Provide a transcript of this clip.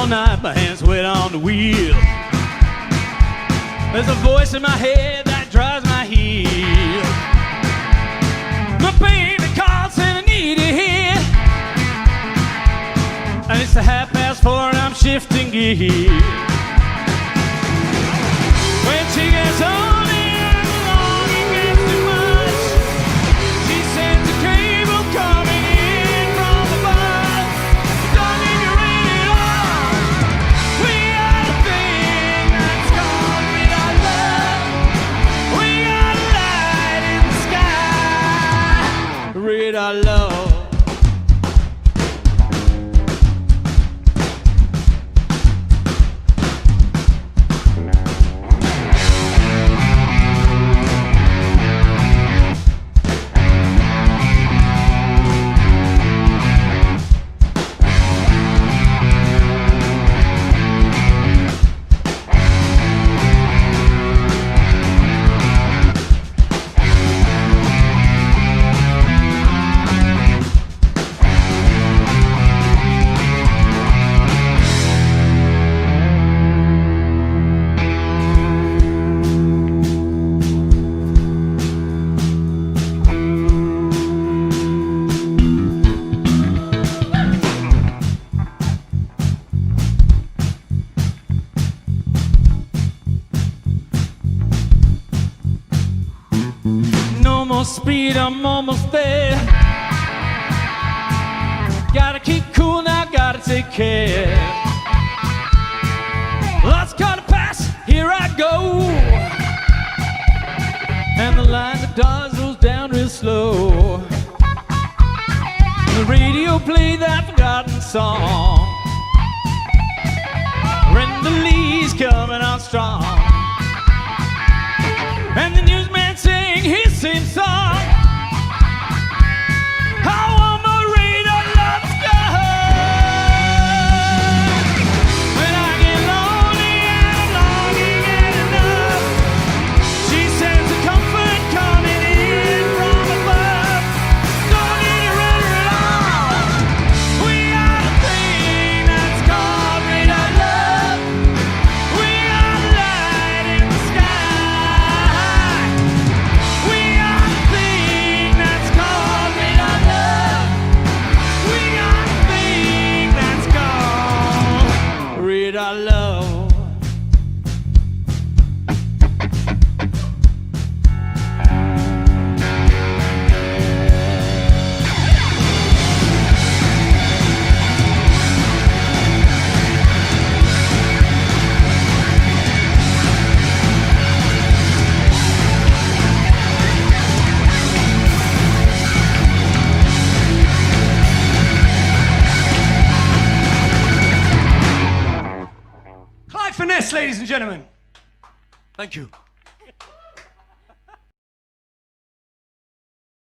night, my hands wet on the wheel. There's a voice in my head that drives my heel. My baby calls and I need to hear. And it's 4:30 and I'm shifting gears. When she gets on and the longing gets too much, she sends a cable coming in from above. Don't need to read it all. We got a thing that's called midnight love. We got a light in the sky. Read our love. No more speed, I'm almost there. Gotta keep cool now, gotta take care. Lots gotta pass, here I go. And the line of doors rolls down real slow. The radio played that forgotten song. Brenda Lee's coming on strong. And the newsman sing his same song. How on Marina loves go. When I get lonely and I'm longing and enough, she sends a comfort coming in from above. Don't need to run her at all. We got a thing that's called midnight love. We got a light in the sky. We got a thing that's called midnight love. We got a thing that's called midnight love. Clive Finesse, ladies and gentlemen. Thank you.